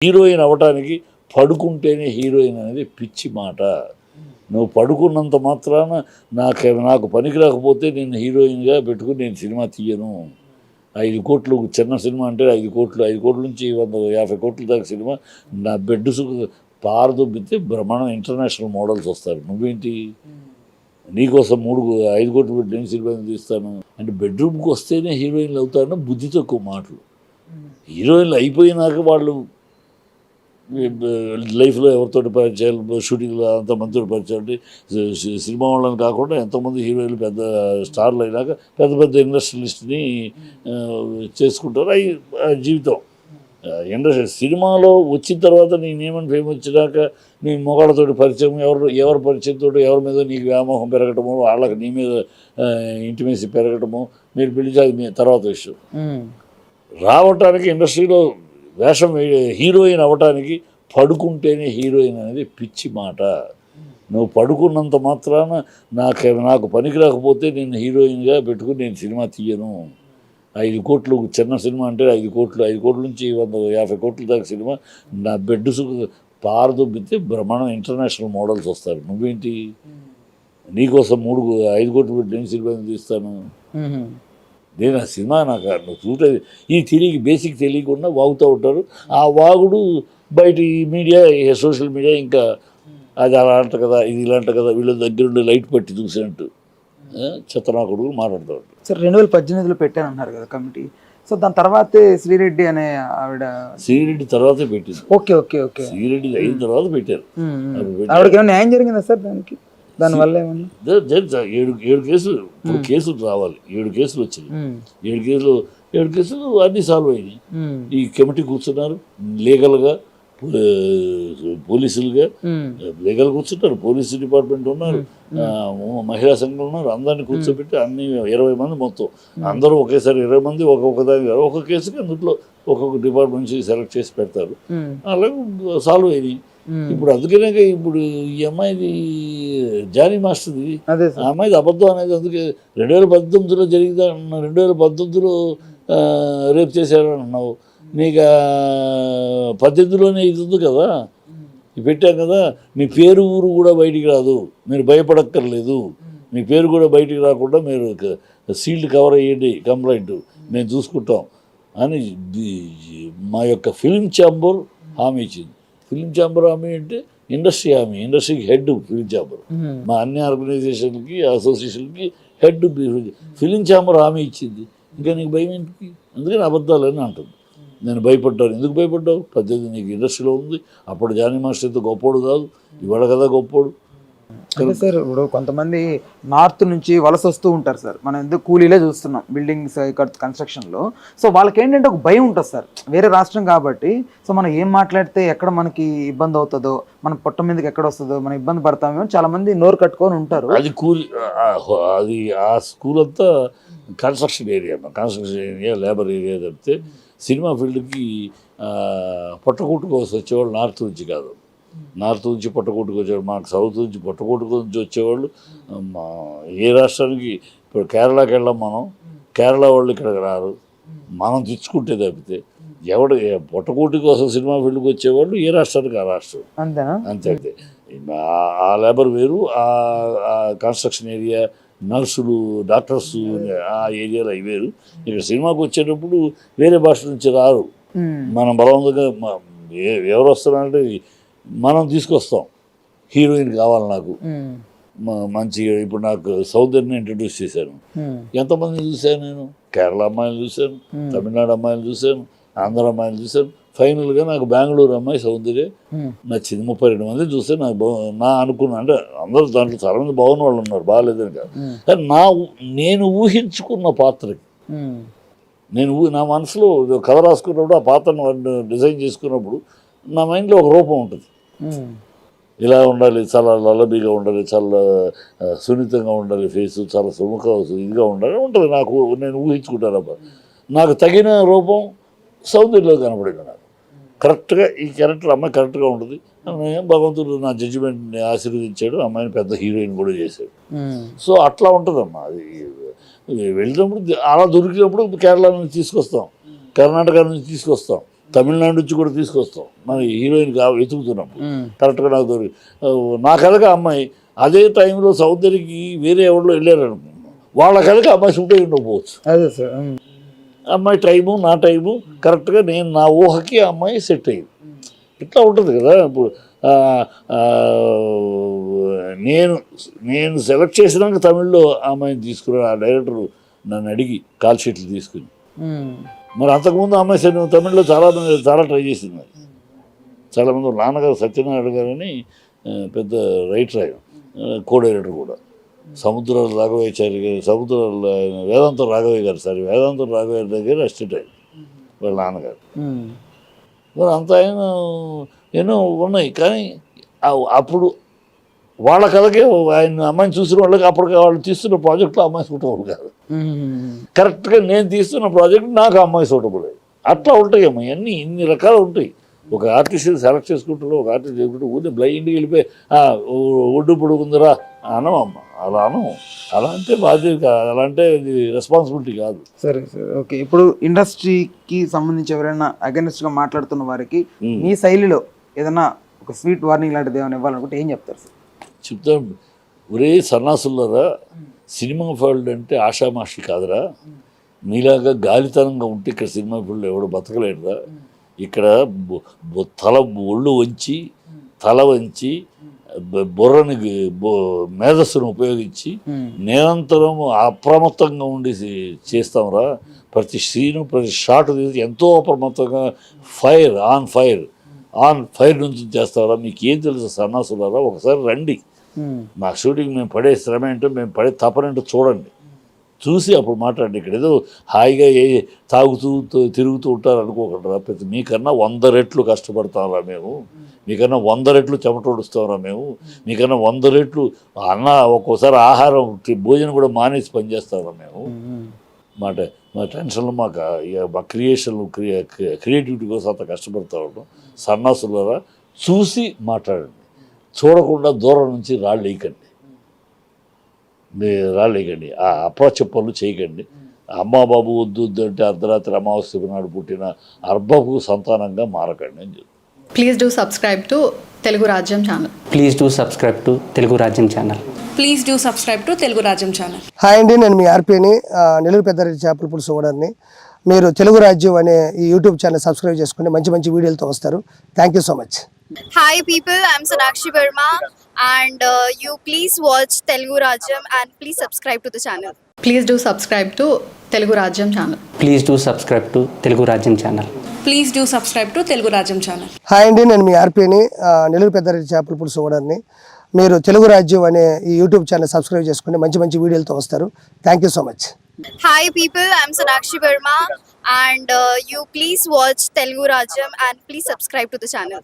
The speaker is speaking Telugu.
హీరోయిన్ అవ్వటానికి పడుకుంటేనే హీరోయిన్ అనేది పిచ్చి మాట. నువ్వు పడుకున్నంత మాత్రాన నాకు పనికి రాకపోతే నేను హీరోయిన్గా పెట్టుకుని నేను సినిమా తీయను. 5 కోట్లు చిన్న సినిమా అంటే 5 కోట్లు, 5 కోట్ల నుంచి 150 కోట్ల దాకా సినిమా నా బెడ్ పారదొబ్బితే బ్రహ్మాండం ఇంటర్నేషనల్ మోడల్స్ వస్తారు. నువ్వేంటి నీకోసం 5 కోట్లు పెట్టి నేను సినిమా తీస్తాను అంటే బెడ్రూమ్కి వస్తేనే హీరోయిన్లు అవుతారన్న బుద్ధి తక్కువ మాటలు. హీరోయిన్లు అయిపోయినాక వాళ్ళు లైఫ్లో ఎవరితోటి పరిచయాలు, షూటింగ్లో అంతమందితో పరిచయాలు అంటే సినిమా వాళ్ళని కాకుండా ఎంతోమంది హీరోయిన్లు పెద్ద స్టార్లు అయినాక పెద్ద పెద్ద ఇండస్ట్రియలిస్ట్ని చేసుకుంటారు. అవి జీవితం. ఇండస్ట్రీ సినిమాలో వచ్చిన తర్వాత నీ నేమని ఫేమ్ వచ్చినాక నీ మొగాళ్ళతోటి పరిచయం, ఎవరి పరిచయంతో ఎవరి మీద నీకు వ్యామోహం పెరగటము, వాళ్ళకి నీ మీద ఇంటిమేసి పెరగటము, మీరు పిలిచాది మీ తర్వాత విషయం. రావటానికి ఇండస్ట్రీలో వేషం హీరోయిన్ అవ్వటానికి పడుకుంటేనే హీరోయిన్ అనేది పిచ్చి మాట. నువ్వు పడుకున్నంత మాత్రాన నాకు పనికి రాకపోతే నేను హీరోయిన్గా పెట్టుకుని నేను సినిమా తీయను. 5 కోట్లు చిన్న సినిమా అంటే 5 కోట్ల నుంచి 150 కోట్ల దాకా సినిమా నా బెడ్ పారదొబ్బితే బ్రహ్మాండం ఇంటర్నేషనల్ మోడల్స్ వస్తారు. నువ్వేంటి నీకోసం 5 కోట్లు పెట్టి నేను సినిమా తీస్తాను. నేను ఆ సినిమా నాకు నువ్వు చూస్తే ఈ బేసిక్ తెలియకుండా వాగుతూ ఉంటారు. ఆ వాగుడు బయట ఈ మీడియా, సోషల్ మీడియా ఇంకా అది అలా అంట కదా, ఇది ఇలా అంట కదా, వీళ్ళ దగ్గరుండి లైట్ పట్టి చూసినట్టు చెత్తనాకుడు మాట్లాడుతూ ఉంటారు. సార్ 2018లో పెట్టానన్నారు కదా కమిటీ. సో దాని తర్వాతే శ్రీరెడ్డి అనే ఆవిడ శ్రీరెడ్డి తర్వాతే పెట్టింది. ఓకే ఓకే ఓకే శ్రీరెడ్డి అయిన తర్వాత పెట్టారు. ఆవిడకి ఏమైనా న్యాయం జరిగిందా సార్ దానివల్ల ఏమన్నా? 7 కేసులు ఇప్పుడు కేసులు రావాలి. 7 కేసులు వచ్చినాయి. 7 కేసులు అన్నీ సాల్వ్ అయినాయి. ఈ కమిటీ కూర్చున్నారు లీగల్గా, పోలీసులుగా లీగల్ కూర్చుంటారు, పోలీసు డిపార్ట్మెంట్ ఉన్నారు, మహిళా సంఘం ఉన్నారు, అందరినీ కూర్చోబెట్టి అన్ని 20 మంది మొత్తం అందరూ ఒకేసారి 20 మంది ఒక్కొక్క దాని ఒక్కొక్క కేసుకి అందులో ఒక్కొక్క డిపార్ట్మెంట్ నుంచి సెలెక్ట్ చేసి పెడతారు. అలాగే సాల్వ్ అయినాయి. ఇప్పుడు అందుకనే ఇప్పుడు ఈ అమ్మాయిది జానీ మాస్టర్ది, ఆ అమ్మాయిది అబద్ధం అనేది అందుకే 2018లో జరిగిందా, 2018లో రేపు చేశాడు అన్నావు. నీకు 18లోనే ఇది ఉంది కదా, పెట్టాం కదా, మీ పేరు ఊరు కూడా బయటికి రాదు, మీరు భయపడక్కర్లేదు, మీ పేరు కూడా బయటికి రాకుండా మీరు సీల్డ్ కవర్ అయ్యండి, కంప్లైంట్ మేము చూసుకుంటాం అని మా యొక్క ఫిల్మ్ ఛాంబర్ హామీ ఇచ్చింది. ఫిల్మ్ ఛాంబర్ హామీ అంటే ఇండస్ట్రీ హామీ, ఇండస్ట్రీకి హెడ్ ఫిల్మ్ ఛాంబర్. మా అన్ని ఆర్గనైజేషన్కి, అసోసియేషన్కి హెడ్ ఫిల్మ్ ఛాంబర్ హామీ ఇచ్చింది. ఇంకా నీకు భయం ఏంటికి? అందుకని అబద్ధాలని అంటుంది. నేను భయపడ్డాను. ఎందుకు భయపడ్డావు? 18 నీకు ఇండస్ట్రీలో ఉంది. అప్పుడు జానీ మాస్టర్ అయితే గొప్పోడు కాదు, ఇవాళ కదా గొప్పోడు. అంటే సార్ ఇప్పుడు కొంతమంది నార్త్ నుంచి వలస వస్తూ ఉంటారు సార్. మనం ఎందుకు కూలీలే చూస్తున్నాం బిల్డింగ్స్ కన్స్ట్రక్షన్లో. సో వాళ్ళకి ఏంటంటే ఒక భయం ఉంటుంది సార్, వేరే రాష్ట్రం కాబట్టి. సో మనం ఏం మాట్లాడితే ఎక్కడ మనకి ఇబ్బంది అవుతుందో, మన పొట్ట మీదకి ఎక్కడ వస్తుందో, మనం ఇబ్బంది పడతామేమో చాలా మంది నోరు కట్టుకొని ఉంటారు. అది అది ఆ స్కూల్ అంతా కన్స్ట్రక్షన్ ఏరియా, లేబర్ ఏరియా తప్పితే సినిమా ఫీల్డ్కి పొట్టకూటు కోసం వచ్చేవాళ్ళు నార్త్ నుంచి కాదు. నార్త్ నుంచి పొట్టకూటుకు వచ్చేవాళ్ళు, మనకు సౌత్ నుంచి పొట్టకూటుకు నుంచి వచ్చేవాళ్ళు. ఏ రాష్ట్రానికి ఇప్పుడు కేరళకి వెళ్ళాం మనం, కేరళ వాళ్ళు ఇక్కడికి రారు, మనం తెచ్చుకుంటే తప్పితే పొట్టకూటి కోసం సినిమా ఫీల్డ్కి వచ్చేవాళ్ళు ఏ రాష్ట్రానికి ఆ రాష్ట్రం అంతే. ఆ లేబర్ వేరు, ఆ కన్స్ట్రక్షన్ ఏరియా, నర్సులు, డాక్టర్స్ ఆ ఏరియాలో అవి వేరు. ఇక్కడ సినిమాకి వచ్చేటప్పుడు వేరే భాష నుంచి రారు. మనం బలవంతంగా ఎవరు వస్తున్నారంటే మనం తీసుకొస్తాం. హీరోయిన్ కావాలి నాకు మంచిగా. ఇప్పుడు నాకు సౌదర్ని ఇంట్రడ్యూస్ చేశాను. ఎంతమందిని చూశాను నేను? కేరళ అమ్మాయిలు చూశాను, తమిళనాడు అమ్మాయిలు చూశాను, ఆంధ్ర అమ్మాయిలు చూశాను. ఫైనల్గా నాకు బెంగళూరు అమ్మాయి సౌందర్య నచ్చింది. 32 మంది చూస్తే నాకు అనుకున్నా. అంటే అందరూ దాంట్లో చాలా మంది బాగున్న వాళ్ళు ఉన్నారు, బాగాలేదని కాదు. కానీ నేను ఊహించుకున్న పాత్రకి నా మనసులో కథ రాసుకున్నప్పుడు ఆ పాత్రను డిజైన్ చేసుకున్నప్పుడు నా మైండ్లో ఒక రూపం ఉంటుంది. ఇలా ఉండాలి, చాలా లలబీగా ఉండాలి, చాలా సున్నితంగా ఉండాలి, ఫేసు చాలా సుముఖ ఇదిగా ఉండాలి ఉంటుంది. నేను ఊహించుకుంటాను. నాకు తగిన రూపం సౌందర్యంలో కనపడింది. నాకు కరెక్ట్గా ఈ క్యారెక్టర్ అమ్మాయి కరెక్ట్గా ఉంటుంది. భగవంతుడు నా జడ్జిమెంట్ని ఆశీర్వదించాడు, అమ్మాయిని పెద్ద హీరోయిన్ కూడా చేశాడు. సో అట్లా ఉంటుందమ్మా. అది వెళ్ళినప్పుడు అలా దొరికినప్పుడు కేరళ నుంచి తీసుకొస్తాం, కర్ణాటక నుంచి తీసుకొస్తాం, తమిళనాడు నుంచి కూడా తీసుకొస్తాం మన హీరోయిన్ వెతుకుతున్నప్పుడు కరెక్ట్గా నాకు దొరికి నా కథగా అమ్మాయి అదే టైంలో సౌందర్యకి వేరే ఎవరిలో వెళ్ళారనుకో వాళ్ళ కథగా అమ్మాయి సూట్ అయి ఉండకపోవచ్చు. అదే సార్. అమ్మాయి టైము నా టైము కరెక్ట్గా నేను నా ఊహకి ఆ అమ్మాయి సెట్ అయ్యింది. ఇట్లా ఉంటుంది కదా. ఇప్పుడు నేను సెలెక్ట్ చేసినాక తమిళ్లో ఆ అమ్మాయిని తీసుకుని ఆ డైరెక్టర్ నన్ను అడిగి కాల్ షీట్లు తీసుకుని మరి అంతకుముందు ఆ అమ్మాయి తమిళ్లో చాలా ట్రై చేసింది. చాలామంది నాన్నగారు సత్యనారాయణ గారు అని పెద్ద రైటర్ ఆయన, కో డైరెక్టర్ కూడా. సముద్రాల రాఘవయ్యాచారి గారు వేదాంతం రాఘవయ్య గారు వేదాంతం రాఘవయ్య దగ్గర అసిస్టెంట్ ఆయన వాళ్ళ నాన్నగారు. మరి అంత ఆయన ఎన్నో ఉన్నాయి. కానీ అప్పుడు వాళ్ళ కథకే ఆయన అమ్మాయిని చూసిన వాళ్ళకి అప్పటికి వాళ్ళు తీస్తున్న ప్రాజెక్టులో అమ్మాయి సూటబుల్ కాదు. కరెక్ట్గా నేను తీస్తున్న ప్రాజెక్ట్ నాకు అమ్మాయి సూటబుల్ అయ్యి అట్లా ఉంటాయి అమ్మాయి. అన్నీ ఇన్ని రకాలు ఉంటాయి. ఒక ఆర్టిస్ట్ సెలెక్ట్ చేసుకుంటారు, ఒక ఆర్టిస్ట్ చేసుకుంటే ఊరిని బ్లైండ్కి వెళ్ళిపోయి ఒడ్డు పొడుగుందిరా అనవమ్మ. అలా అలా అంటే బాధ్యత కాదు, అలా అంటే ఇది రెస్పాన్సిబిలిటీ కాదు. సరే సార్, ఓకే. ఇప్పుడు ఇండస్ట్రీకి సంబంధించి ఎవరైనా అగెన్స్ట్గా మాట్లాడుతున్న వారికి మీ శైలిలో ఏదైనా ఒక స్వీట్ వార్నింగ్ లాంటిది ఏమైనా ఇవ్వాలనుకుంటే ఏం చెప్తారు సార్? చెప్తాం, ఒరే సన్నాసులరా, సినిమా ఫీల్డ్ అంటే ఆషామాషి కాదురా. మీలాగా గాలితనంగా ఉంటే ఇక్కడ సినిమా ఫీల్డ్ ఎవడు బతకలేడురా. ఇక్కడ ఒళ్ళు వంచి తల వంచి బుర్రని మేధస్సును ఉపయోగించి నిరంతరం అప్రమత్తంగా ఉండి చేస్తాంరా. ప్రతి సీను ప్రతి షాట్ తీసి ఎంతో అప్రమత్తంగా ఆన్ ఫైర్ నుంచి చేస్తారా. మీకు ఏం తెలుసు సన్నాసులారా, ఒకసారి రండి మా షూటింగ్, మేము పడే శ్రమ ఏంటో, మేము పడే తపనేంటో చూడండి, చూసి అప్పుడు మాట్లాడండి. ఇక్కడ ఏదో హాయిగా తాగుతూ తిరుగుతూ ఉంటారు అనుకోకుండా, ప్రతి మీకన్నా 100 రెట్లు కష్టపడతాంరా మేము, మీకన్నా 100 రెట్లు చెమటోడుస్తాంరా మేము, మీకన్నా 100 రెట్లు ఒక్కోసారి ఆహారం భోజనం కూడా మానేసి పనిచేస్తారా మేము. మా టెన్షన్లు మా క్రియేషన్లు క్రియేటివిటీ కోసం అంత కష్టపడతా ఉంటాం. సన్నాసులారా చూసి మాట్లాడండి, చూడకుండా దూరం నుంచి రాళ్ళు వేయకండి, ఆ అప్రచెప్పలు చేయకండి. అమ్మా బాబు వద్దు అంటే అర్ధరాత్రి అమావాస్య నాడు పుట్టిన అర్భకు సంతానంగా మారకండి అని చెప్తాను. Please do subscribe to Telugu Rajyam channel. Please do subscribe to Telugu Rajyam channel. Please do subscribe to Telugu Rajyam channel. Hi అండి, నేను మీ ఆర్పీని, నెల్లూరు పెద్దారెడ్డి చేపల పులుసు ఓనర్ని. మీరు తెలుగు రాజ్యం అనే ఈ యూట్యూబ్ ఛానల్ సబ్స్క్రైబ్ చేసుకుని మంచి మంచి వీడియోలతో వస్తారు. Thank you so much. Hi people, I'm Sonakshi Verma and you please watch Telugu Rajyam and please subscribe to the channel. Please do subscribe to Telugu Rajyam channel. Please do subscribe to Telugu Rajyam channel. Please do subscribe to Telugu Rajyam channel. Hi అండి, నేను మీ ఆర్పీని, నెల్లూరు పెద్దారెడ్డి చేపల పులుసు ఓనర్ని. మీరు తెలుగు రాజ్యం అనే ఈ యూట్యూబ్ ఛానల్ సబ్స్క్రైబ్ చేసుకుని మంచి మంచి వీడియోలతో వస్తారు. Thank you so much. Hi people, I'm Sonakshi Verma and you please watch Telugu Rajyam and please subscribe to the channel.